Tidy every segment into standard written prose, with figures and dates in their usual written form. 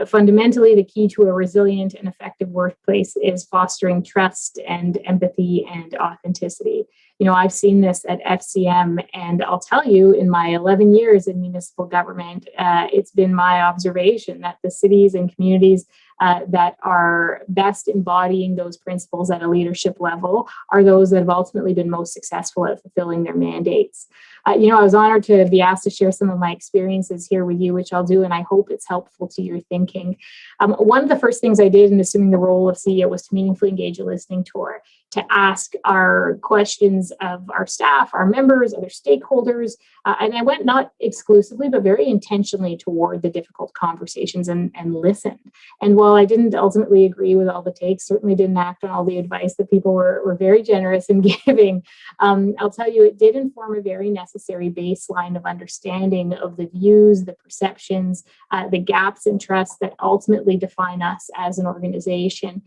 Fundamentally, the key to a resilient and effective workplace is fostering trust and empathy and authenticity. I've seen this at FCM, and I'll tell you, in my 11 years in municipal government, it's been my observation that the cities and communities that are best embodying those principles at a leadership level are those that have ultimately been most successful at fulfilling their mandates. I was honored to be asked to share some of my experiences here with you, which I'll do, and I hope it's helpful to your thinking. One of the first things I did in assuming the role of CEO was to meaningfully engage a listening tour, to ask our questions of our staff, our members, other stakeholders, and I went not exclusively, but very intentionally toward the difficult conversations and listened. And while I didn't ultimately agree with all the takes, certainly didn't act on all the advice that people were very generous in giving, I'll tell you, it did inform a very necessary baseline of understanding of the views, the perceptions, the gaps in trust that ultimately define us as an organization.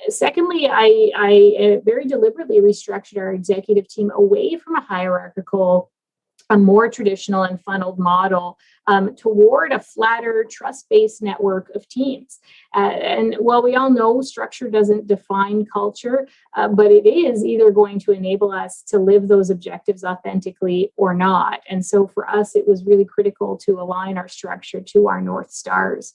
Secondly, I very deliberately restructured our executive team away from a hierarchical, a more traditional and funneled model toward a flatter, trust-based network of teams. And while we all know structure doesn't define culture, but it is either going to enable us to live those objectives authentically or not. And so for us, it was really critical to align our structure to our North Stars.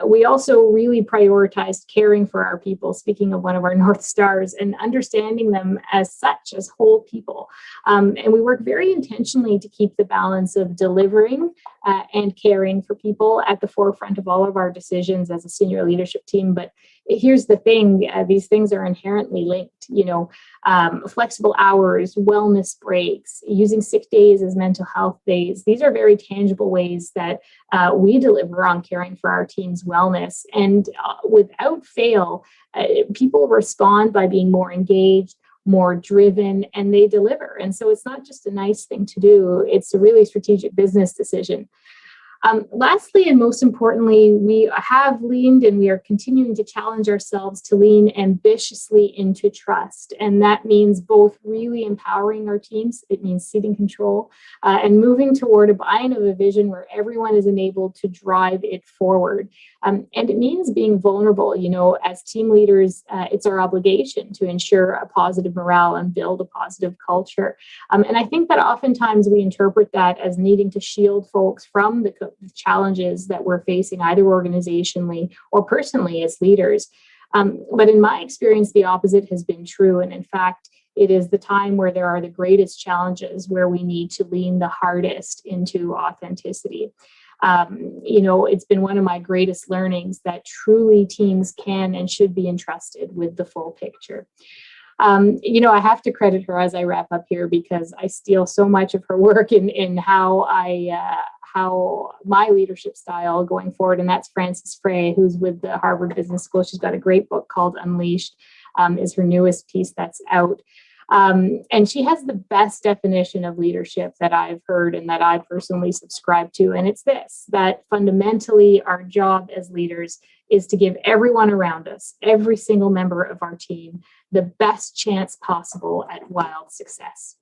We also really prioritized caring for our people, speaking of one of our North Stars, and understanding them as such, as whole people. And we work very intentionally to keep the balance of delivering and caring for people at the forefront of all of our decisions as a senior leadership team. But here's the thing, these things are inherently linked, flexible hours, wellness breaks, using sick days as mental health days. These are very tangible ways that we deliver on caring for our team's wellness. And without fail, people respond by being more engaged, more driven, and they deliver. And so it's not just a nice thing to do, it's a really strategic business decision. Lastly, and most importantly, we have leaned and we are continuing to challenge ourselves to lean ambitiously into trust. And that means both really empowering our teams, it means ceding control, and moving toward a buy-in of a vision where everyone is enabled to drive it forward. And it means being vulnerable. As team leaders, it's our obligation to ensure a positive morale and build a positive culture. And I think that oftentimes we interpret that as needing to shield folks from the challenges that we're facing either organizationally or personally as leaders. But in my experience, the opposite has been true. And in fact, it is the time where there are the greatest challenges where we need to lean the hardest into authenticity. It's been one of my greatest learnings that truly teams can and should be entrusted with the full picture. I have to credit her as I wrap up here because I steal so much of her work in how my leadership style going forward. And that's Frances Frey, who's with the Harvard Business School. She's got a great book called Unleashed, is her newest piece that's out. And she has the best definition of leadership that I've heard and that I personally subscribe to. And it's this, that fundamentally our job as leaders is to give everyone around us, every single member of our team, the best chance possible at wild success.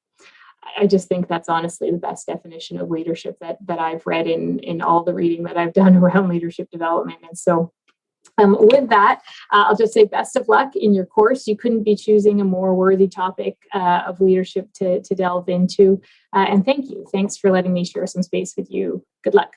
I just think that's honestly the best definition of leadership that I've read in all the reading that I've done around leadership development. And so with that, I'll just say best of luck in your course. You couldn't be choosing a more worthy topic of leadership to delve into. And thank you. Thanks for letting me share some space with you. Good luck.